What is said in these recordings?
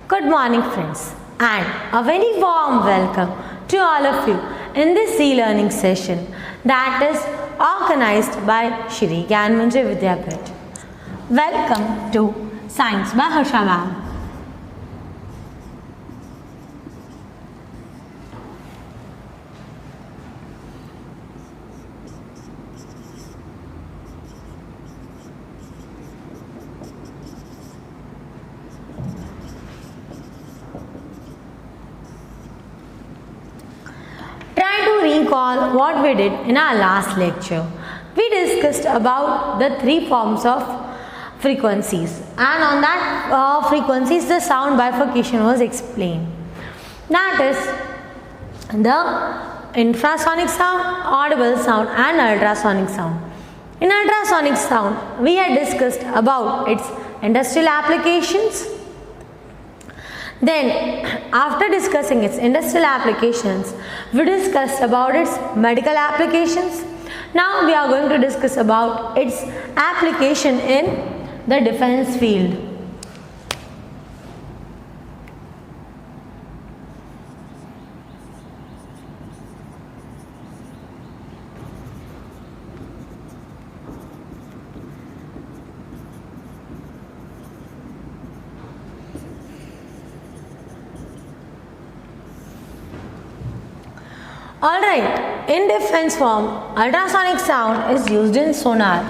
Good morning friends and a very warm welcome to all of you in this e-learning session that is organized by Shri Gyan Manjay Vidyapith. Welcome to Science by Harsha ma'am. Try to recall what we did in our last lecture. We discussed about the three forms of frequencies, and on that frequencies the sound bifurcation was explained. That is the infrasonic sound, audible sound and ultrasonic sound. In ultrasonic sound we had discussed about its industrial applications. Then after discussing its industrial applications, we discussed about its medical applications. Now we are going to discuss about its application in the defense field. Alright, in defense form, ultrasonic sound is used in sonar.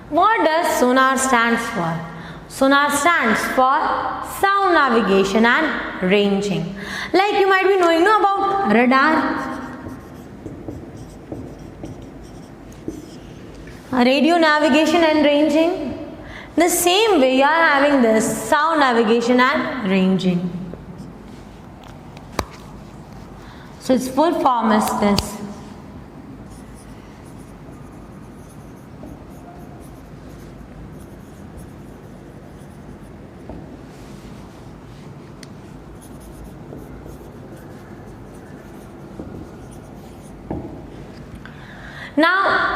What does sonar stands for? Sonar stands for sound navigation and ranging. Like you might be knowing about radar, radio navigation and ranging. The same way you are having this sound navigation and ranging. So its full form is this. Now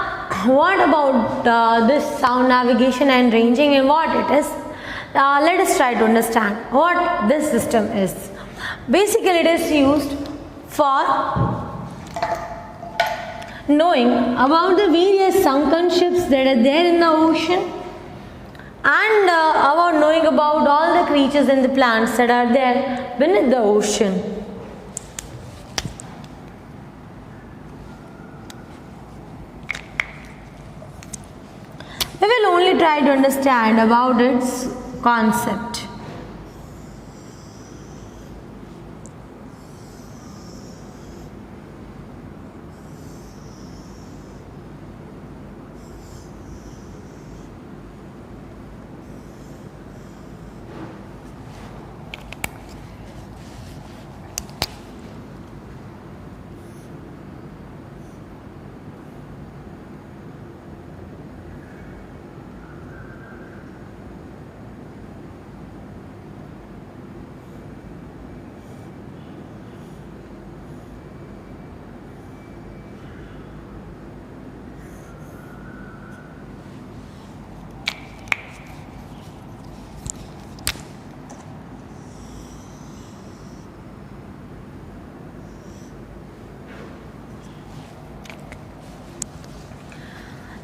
what about this sound navigation and ranging and what it is? Let us try to understand what this system is. Basically it is used for knowing about the various sunken ships that are there in the ocean and about knowing about all the creatures and the plants that are there beneath the ocean. We will only try to understand about its concept.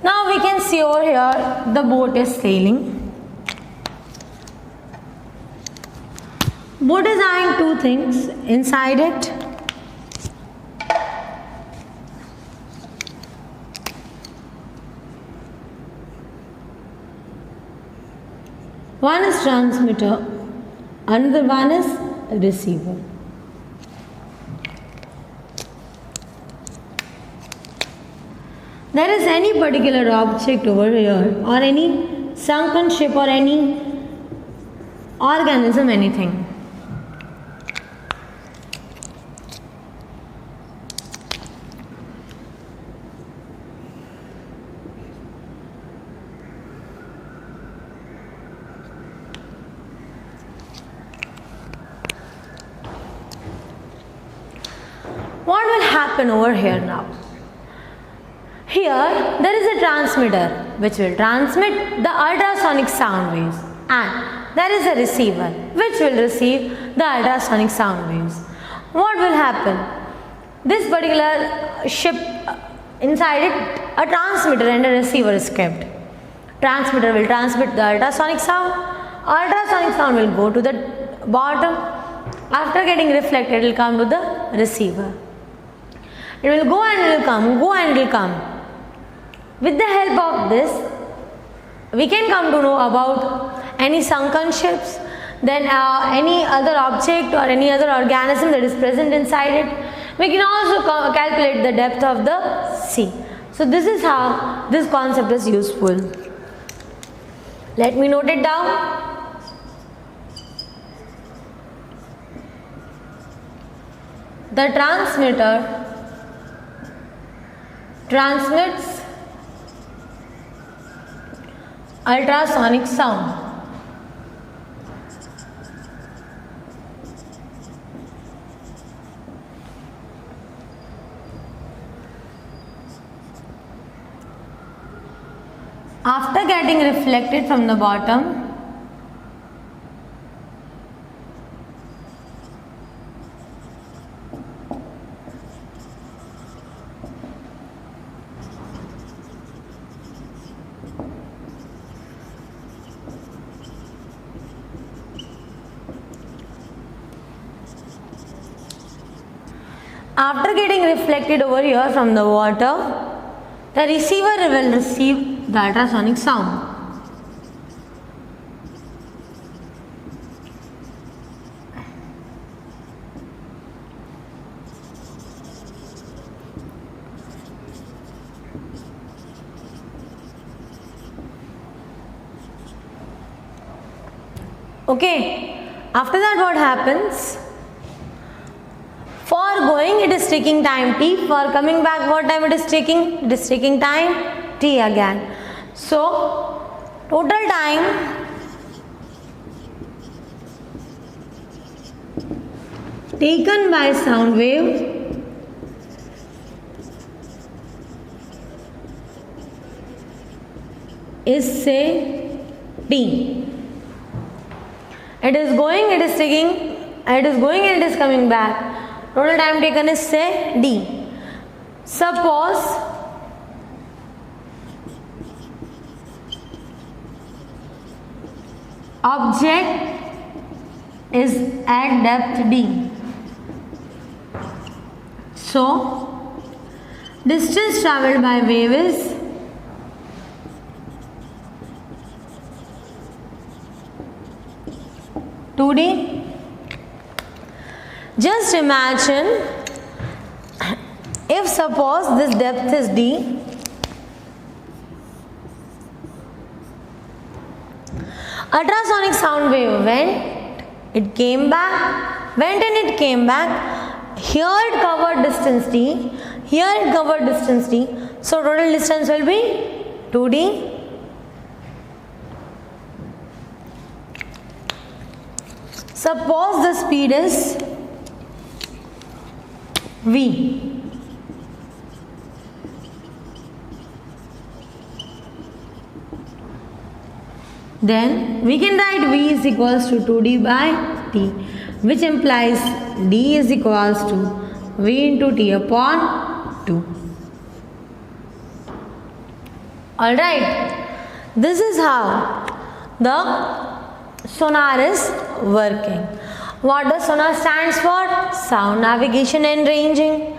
Now we can see over here the boat is sailing. Boat is having two things inside it. One is transmitter, another one is receiver. There is any particular object over here or any sunken ship or any organism, anything. What will happen over here now? Here there is a transmitter which will transmit the ultrasonic sound waves, and there is a receiver which will receive the ultrasonic sound waves. What will happen? This particular ship, inside it a transmitter and a receiver is kept. Transmitter will transmit the ultrasonic sound. Ultrasonic sound will go to the bottom. After getting reflected, it will come to the receiver. It will go and it will come, go and it will come. With the help of this, we can come to know about any sunken ships, then any other object or any other organism that is present inside it. We can also calculate the depth of the sea. So this is how this concept is useful. Let me note it down. The transmitter transmits ultrasonic sound. After getting reflected from the bottom, over here from the water, the receiver will receive the ultrasonic sound. Okay, after that what happens? For going it is taking time t, for coming back what time it is taking? It is taking time t again. So total time taken by sound wave is say t. It is going, it is taking, it is going and it is coming back. Total time taken is say d. Suppose object is at depth d. So distance travelled by wave is d. Just imagine if suppose this depth is d, ultrasonic sound wave went, it came back, went and it came back. Here it covered distance d, here it covered distance d. So total distance will be 2d. Suppose the speed is v. Then we can write v is equals to 2d by t, which implies d is equals to v into t upon 2. Alright, this is how the sonar is working. What does sonar stands for? Sound navigation and ranging.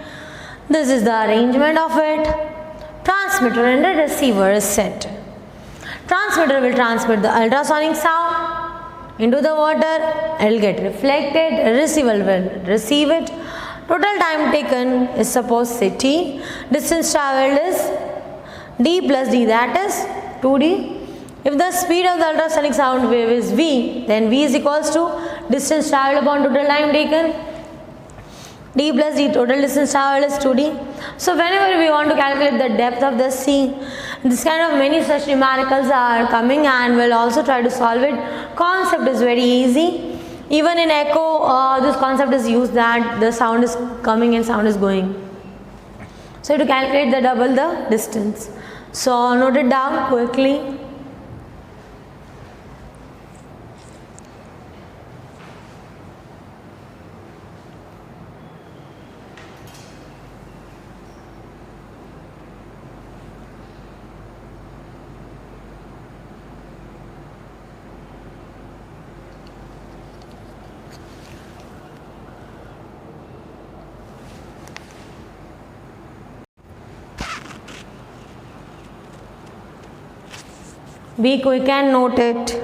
This is the arrangement of it. Transmitter and the receiver is set. Transmitter will transmit the ultrasonic sound into the water. It will get reflected. Receiver will receive it. Total time taken is suppose say t. Distance travelled is d plus d, that is 2d. If the speed of the ultrasonic sound wave is v, then v is equals to distance travelled upon total time taken. D plus d, total distance travelled is 2d. So whenever we want to calculate the depth of the sea, this kind of many such numericals are coming and we'll also try to solve it. Concept is very easy. Even in echo, this concept is used that the sound is coming and sound is going. So to calculate the double the distance. So note it down quickly. Be quick and note it.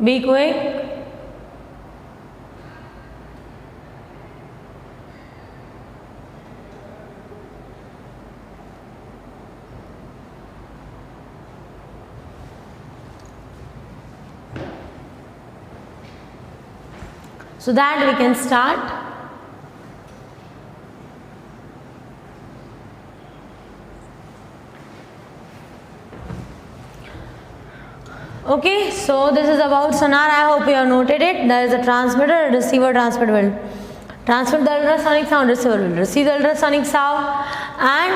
Be quick. So that we can start. Okay, so this is about sonar. I hope you have noted it. There is a transmitter, a receiver, transmit will transmit the ultrasonic sound, receiver will receive the ultrasonic sound, and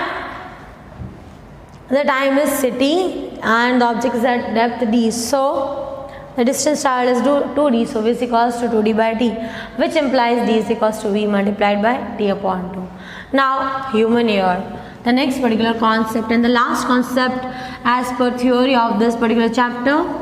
the time is CT and the object is at depth D. So the distance traveled is 2D, so V is equals to 2D by T, which implies D is equals to V multiplied by T upon 2. Now human ear. The next particular concept and the last concept as per theory of this particular chapter.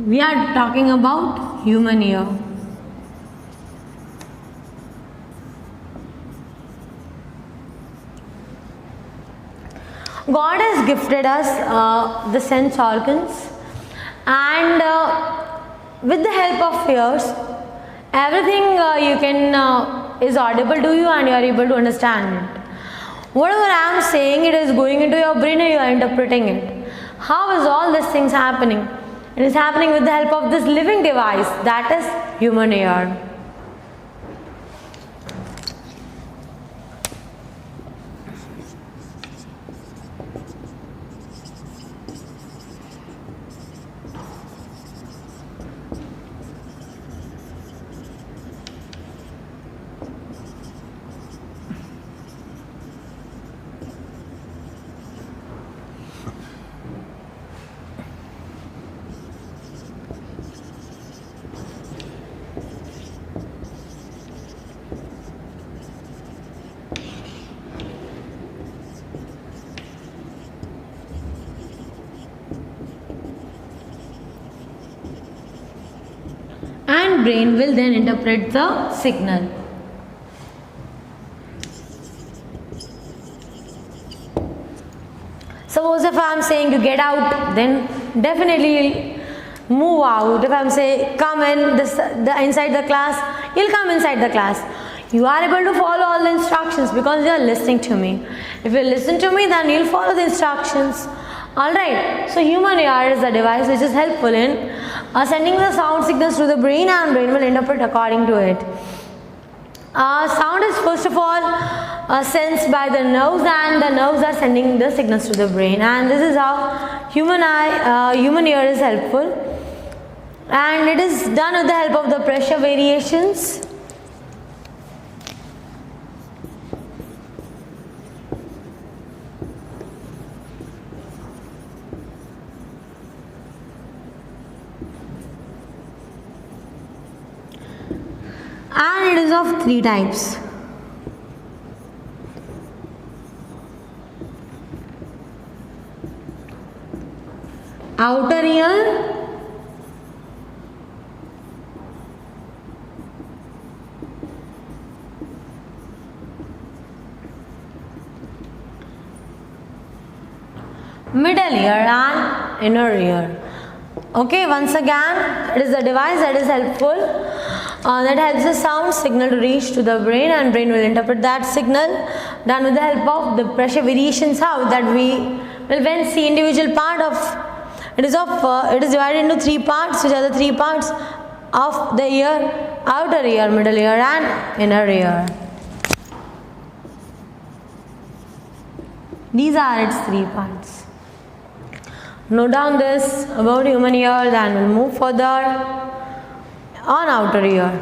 We are talking about human ear. God has gifted us the sense organs, and with the help of ears, everything you can is audible to you and you are able to understand it. Whatever I am saying, it is going into your brain and you are interpreting it. How is all these things happening? It is happening with the help of this living device, that is human ear. and brain will then interpret the signal. Suppose if I am saying to get out, then definitely you'll move out. If I am saying come in inside the class, you'll come inside the class. You are able to follow all the instructions because you are listening to me. If you listen to me, then you'll follow the instructions. Alright, so human ear is a device which is helpful in sending the sound signals to the brain, and brain will interpret according to it. Sound is first of all sensed by the nerves, and the nerves are sending the signals to the brain, and this is how human ear is helpful, and it is done with the help of the pressure variations. And it is of three types. Outer ear, middle ear and inner ear. Okay, once again, it is a device that is helpful. That helps the sound signal to reach to the brain, and brain will interpret that signal, done with the help of the pressure variations. How that we will then see individual part of it is divided into three parts, which are the three parts of the ear: outer ear, middle ear and inner ear. These are its three parts. Note down this about human ear, then we'll move further on outer ear.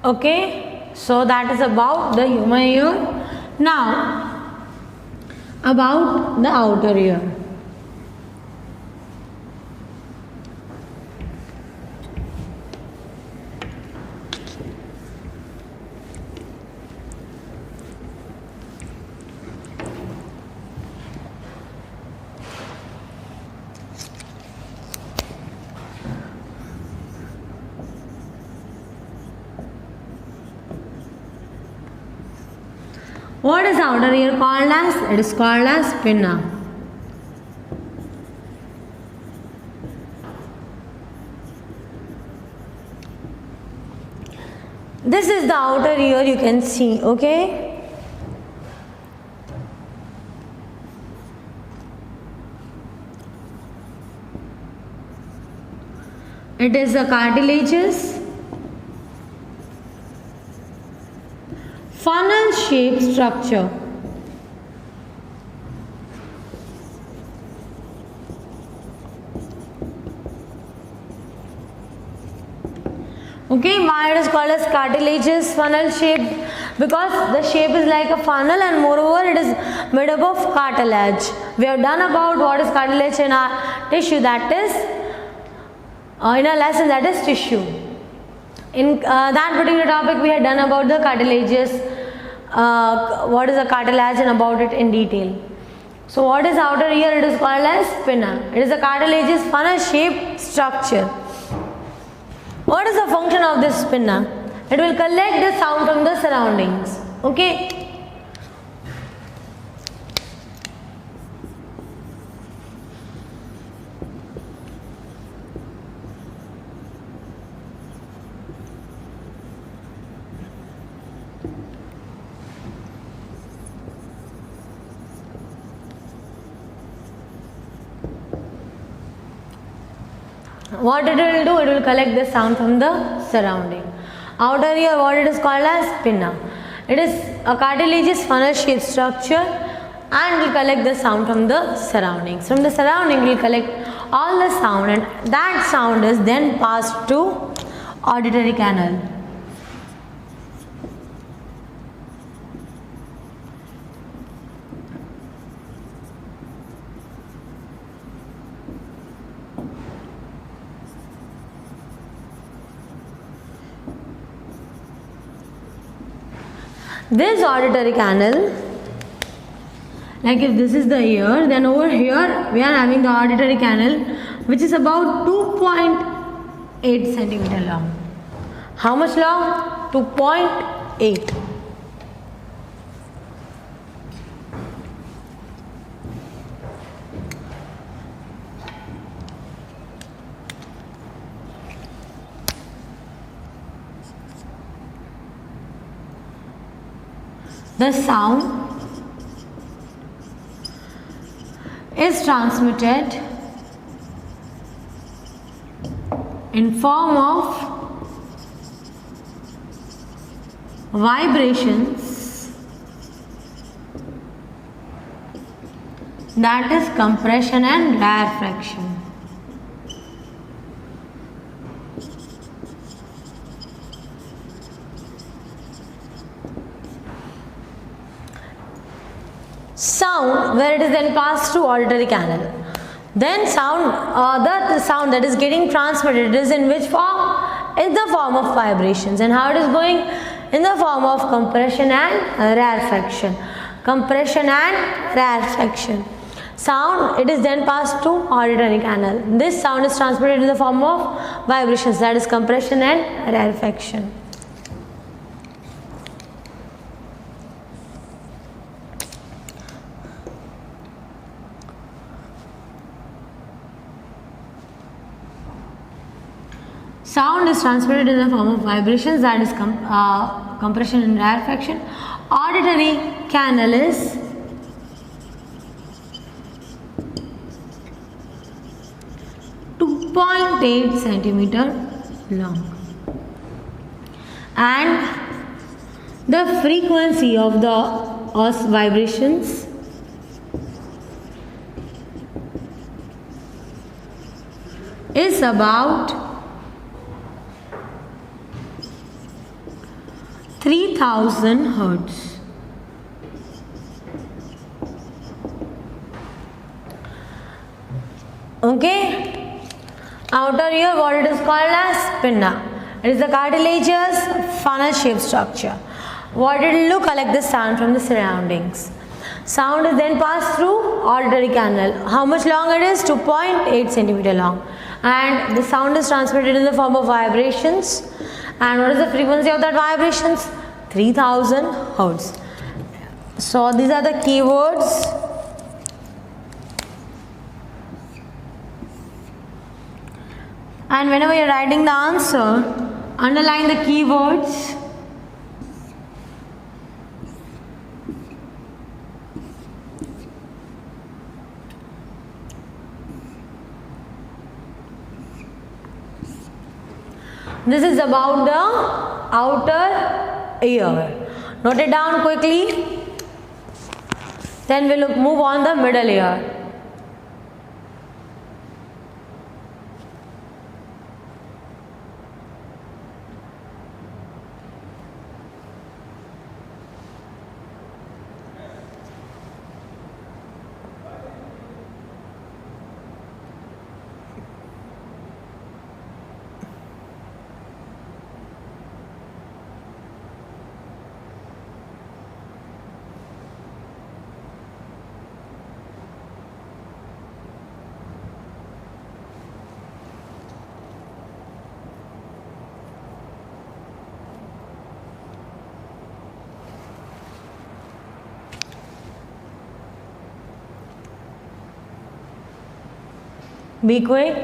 Okay, so that is about the human ear. Now, about the outer ear. What is outer ear called as? It is called as pinna. This is the outer ear, you can see, okay? It is a cartilaginous funnel shaped structure. Okay, why it is called as cartilaginous funnel shaped because the shape is like a funnel and moreover it is made up of cartilage. We have done about what is cartilage in our tissue, that is in a lesson, that is tissue. In that particular topic we had done about the cartilages, what is a cartilage and about it in detail. So what is outer ear? It is called as pinna. It is a cartilageous funnel shaped structure. What is the function of this pinna? It will collect the sound from the surroundings. Okay. What it will do? It will collect the sound from the surrounding. Outer ear, what it is called as pinna. It is a cartilageous funnel shaped structure and will collect the sound from the surroundings. From the surrounding we will collect all the sound and that sound is then passed to auditory canal. This auditory canal, like if this is the ear, then over here we are having the auditory canal which is about 2.8 centimeter long. How much long? 2.8. The sound is transmitted in form of vibrations, that is compression and rarefaction. Sound where it is then passed through auditory canal. Then sound, the sound that is getting transmitted is in which form? In the form of vibrations. And how it is going? In the form of compression and rarefaction. Compression and rarefaction. Sound, it is then passed to auditory canal. This sound is transmitted in the form of vibrations, that is compression and rarefaction. Sound is transmitted in the form of vibrations, that is compression and rarefaction. Auditory canal is .8 centimeter long, and the frequency of the vibrations is about 3000 hertz. Okay. Outer ear, what it is called as pinna. It is a cartilageous funnel shaped structure. What it will do? Collect the sound from the surroundings. Sound is then passed through auditory canal. How much long it is? 2.8 centimeter long. And the sound is transmitted in the form of vibrations. And what is the frequency of that vibrations? 3000 hertz. So these are the keywords. And whenever you are writing the answer, underline the keywords. This is about the outer ear. Note it down quickly. Then we will move on the middle ear. Be quick.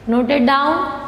Note it down.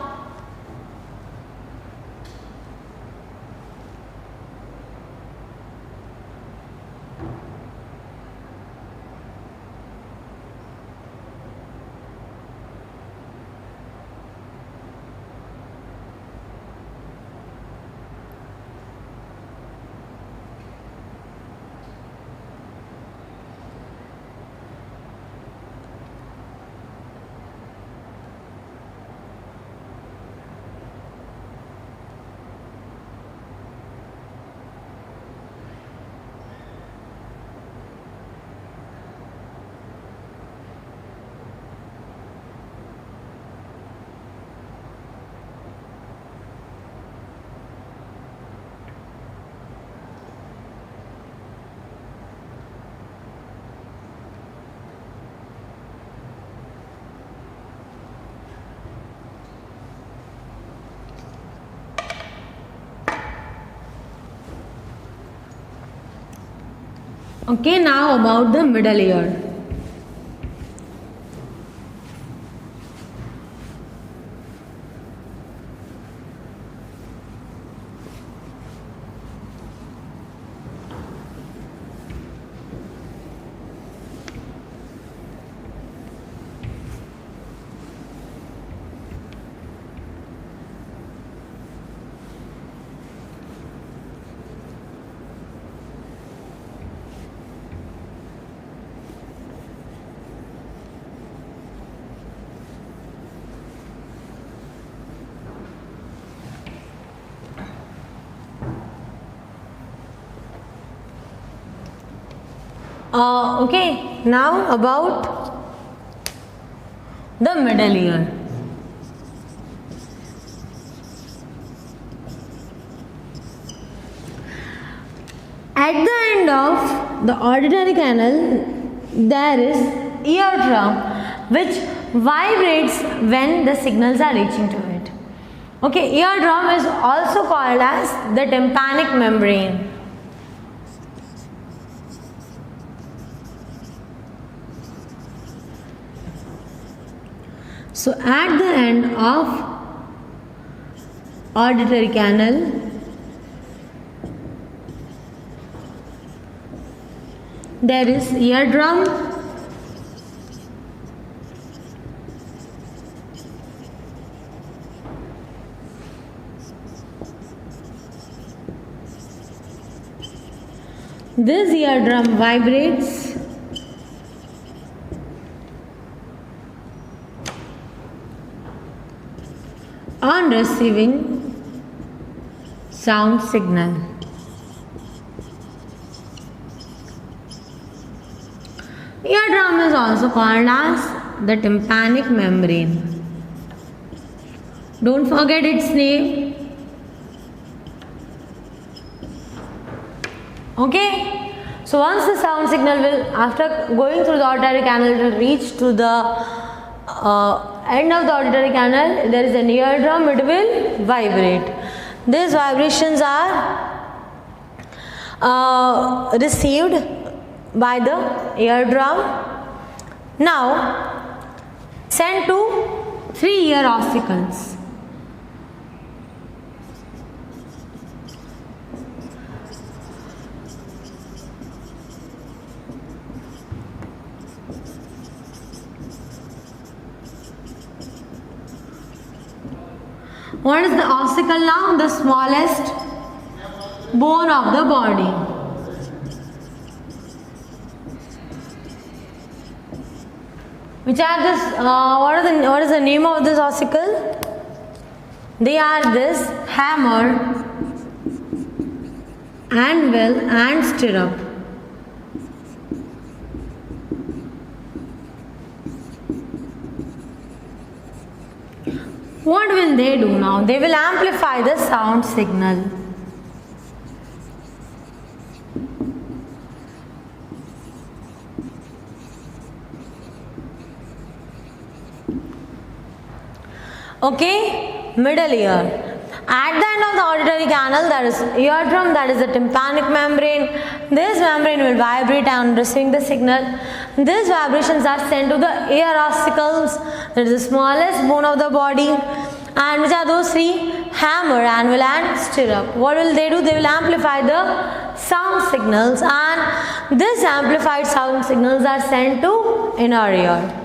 Okay, now about the middle ear. Okay, now about the middle ear. At the end of the auditory canal, there is eardrum which vibrates when the signals are reaching to it. Okay, eardrum is also called as the tympanic membrane. So at the end of auditory canal, there is eardrum this eardrum vibrates on receiving sound signal. Eardrum is also called as the tympanic membrane. Don't forget its name. Okay. So once the sound signal will, after going through the auditory canal, it will reach to the end of the auditory canal. There is an eardrum. It will vibrate. These vibrations are received by the eardrum. Now sent to 3 ear ossicles. What is the ossicle now? The smallest bone of the body. Which are this? What is the name of this ossicle? They are this hammer, anvil, and stirrup. What will they do now? They will amplify the sound signal. Okay. middle ear. At the end of the auditory canal, there is eardrum, that is the tympanic membrane. This membrane will vibrate on receiving the signal. These vibrations are sent to the ear ossicles, that is the smallest bone of the body. And which are those three? Hammer, anvil and stirrup. What will they do? They will amplify the sound signals, and these amplified sound signals are sent to inner ear.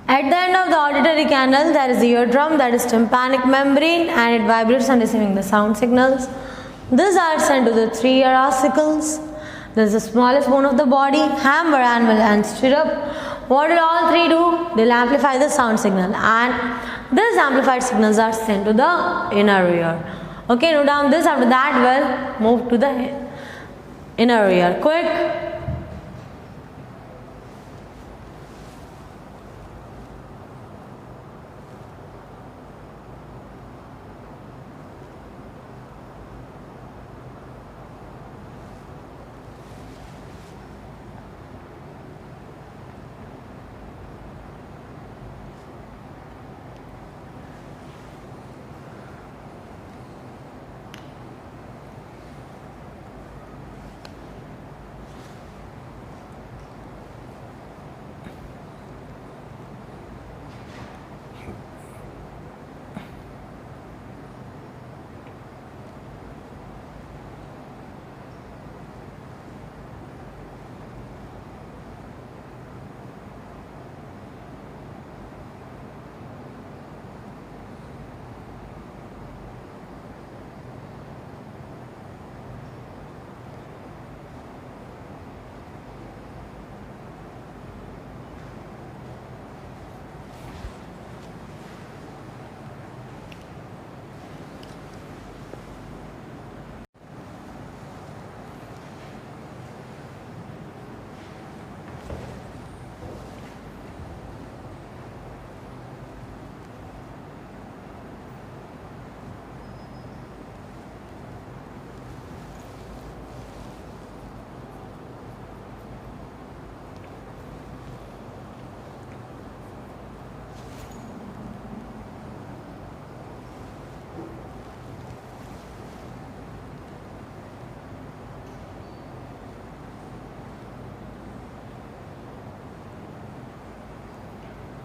At the end of the auditory canal, there is the eardrum, that is tympanic membrane, and it vibrates on receiving the sound signals. These are sent to the three ear ossicles. This is the smallest bone of the body, hammer, anvil and stirrup. What will all three do? They will amplify the sound signal, and these amplified signals are sent to the inner ear. Okay, note down this. After that, we'll move to the inner ear. Quick.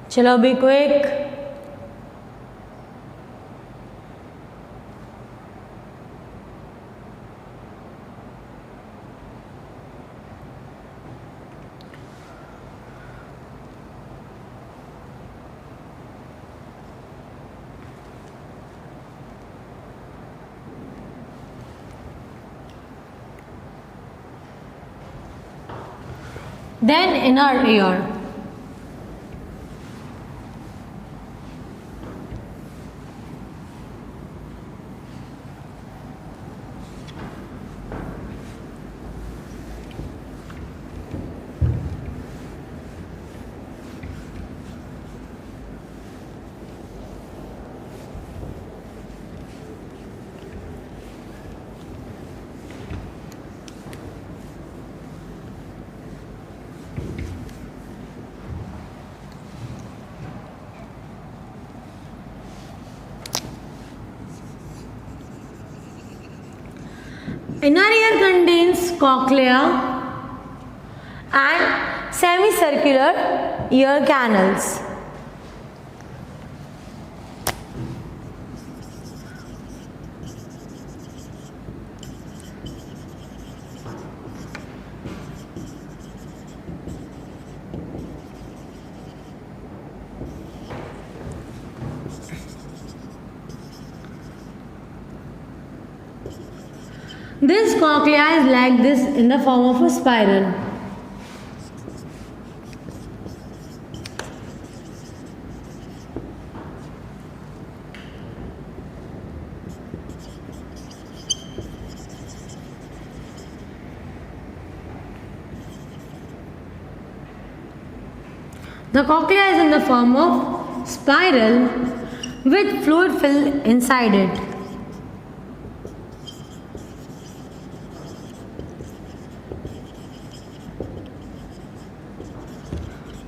Chalo, be quick. Then inner ear. Inner ear contains cochlea and semicircular ear canals. This cochlea is like this in the form of a spiral. The cochlea is in the form of spiral with fluid filled inside it.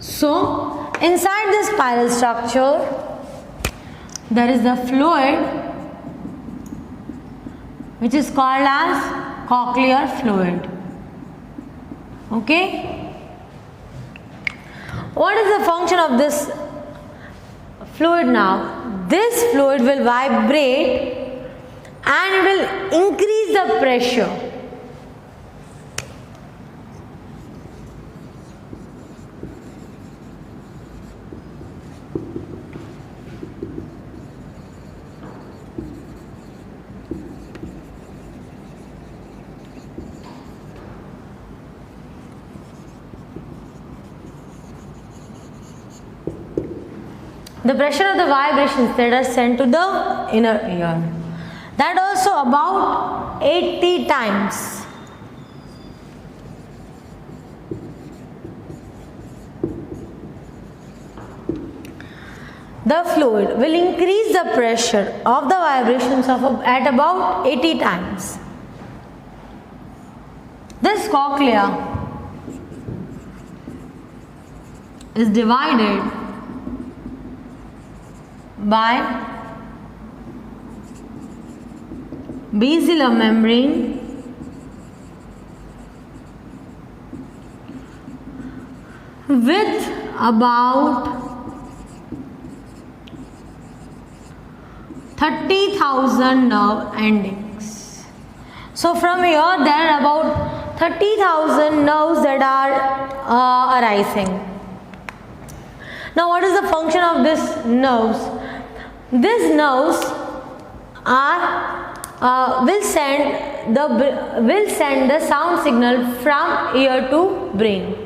So, inside this spiral structure, there is the fluid which is called as cochlear fluid. Okay? What is the function of this fluid now? This fluid will vibrate and it will increase the pressure. The pressure of the vibrations that are sent to the inner ear. That also about 80 times. The fluid will increase the pressure of the vibrations at about 80 times. This cochlea is divided by basilar membrane with about 30,000 nerve endings. So from here there are about 30,000 nerves that are arising. Now what is the function of these nerves? These nerves will send the sound signal from ear to brain.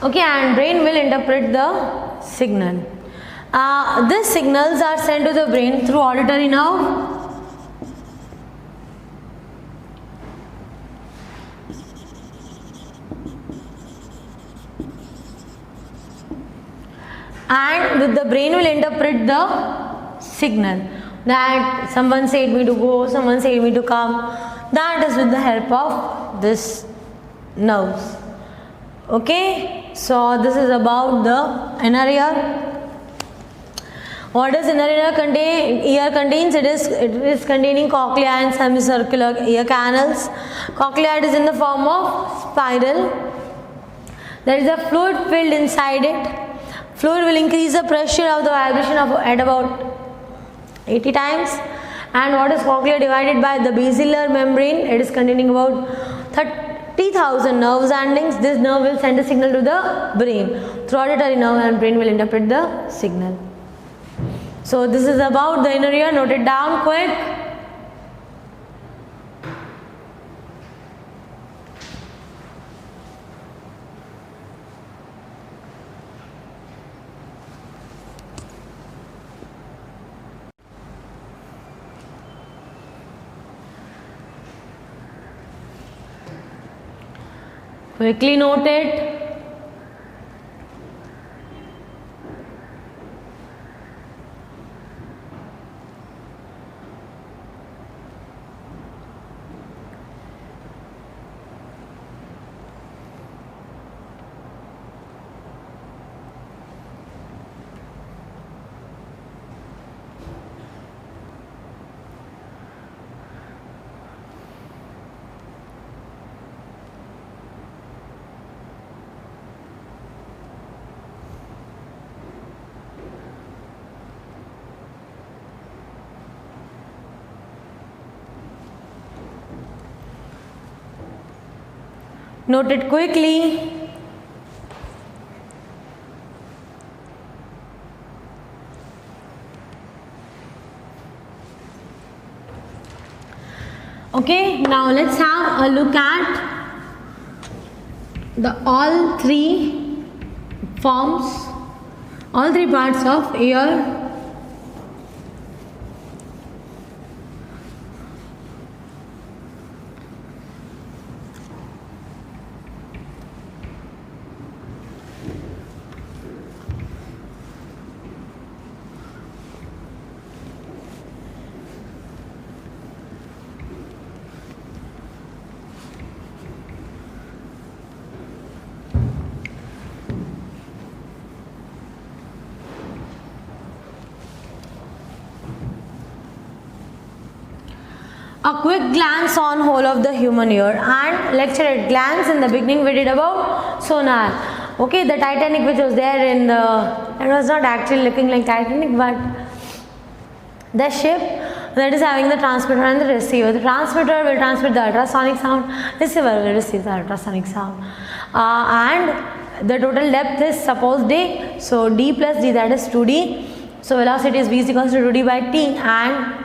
Okay, and brain will interpret the signal. These signals are sent to the brain through auditory nerve, and the brain will interpret the signal that someone said me to go, someone said me to come. That is with the help of this nerves. Okay, so this is about the inner ear. What does inner ear contain? Ear contains, it is containing cochlea and semicircular ear canals. Cochlea is in the form of spiral. There is a fluid filled inside it. Fluid will increase the pressure of the vibration at about 80 times. And what is cochlea divided by the basilar membrane? It is containing about 30,000 nerves endings. This nerve will send a signal to the brain through auditory nerve, and brain will interpret the signal. So this is about the inner ear. Note it down quick. Quickly note it. Note it quickly. Okay, now let's have a look at the all three forms, all three parts of ear. A quick glance on whole of the human ear and lecture at glance. In the beginning we did about sonar. Okay, the Titanic which was there in the, it was not actually looking like Titanic, but the ship that is having the transmitter and the receiver. The transmitter will transmit the ultrasonic sound, receiver will receive the ultrasonic sound, and the total depth is suppose d, so d plus d, that is 2d, so velocity is v is equals to 2d by t, and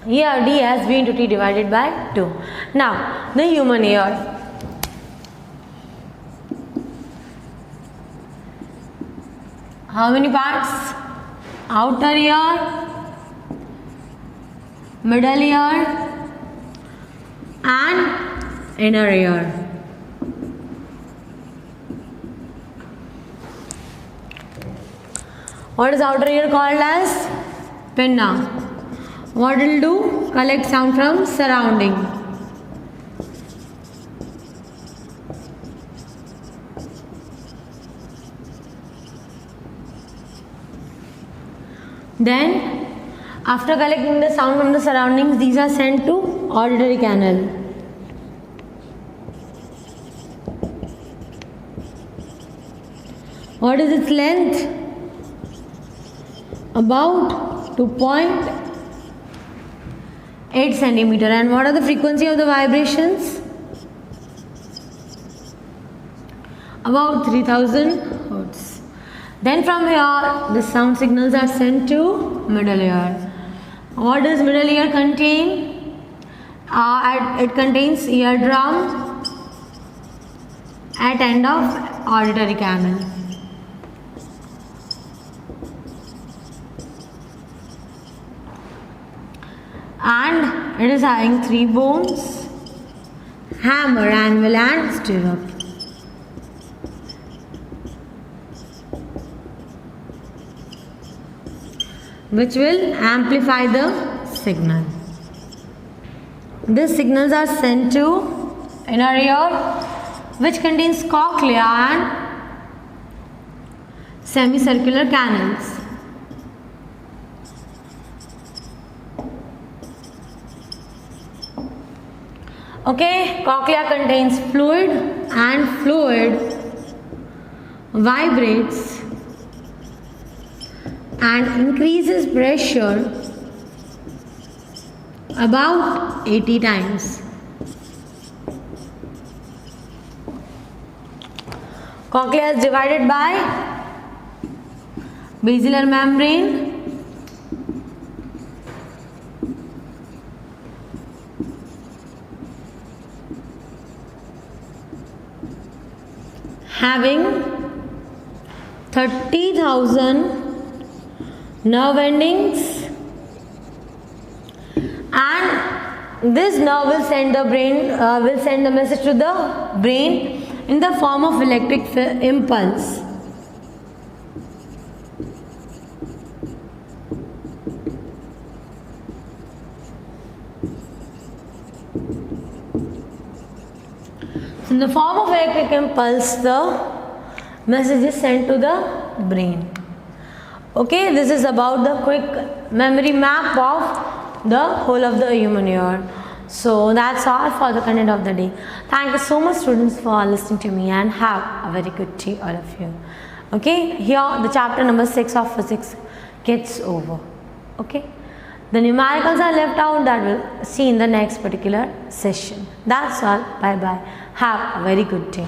here d as v into t divided by 2. Now the human ear. How many parts? Outer ear, middle ear and inner ear. What is outer ear called as? Pinna. What will do? Collect sound from surrounding. Then after collecting the sound from the surroundings, these are sent to auditory canal. What is its length? About 2.8 centimeter. And what are the frequency of the vibrations? About 3000 hertz. Then from here, the sound signals are sent to middle ear. What does middle ear contain? It contains eardrum at end of auditory canal. And it is having 3 bones: hammer, anvil and stirrup. Which will amplify the signal. These signals are sent to inner ear, which contains cochlea and semicircular canals. Okay, cochlea contains fluid and fluid vibrates and increases pressure about 80 times. Cochlea is divided by basilar membrane, having 30,000 nerve endings, and this nerve will send the message to the brain in the form of electric impulse. So in the form of electric impulse, the message is sent to the brain. Okay, this is about the quick memory map of the whole of the human ear. So that's all for the content of the day. Thank you so much, students, for listening to me, and have a very good day, all of you. Okay, here the chapter number 6 of physics gets over. Okay, the numericals are left out, that we'll see in the next particular session. That's all. Bye bye. Have a very good day.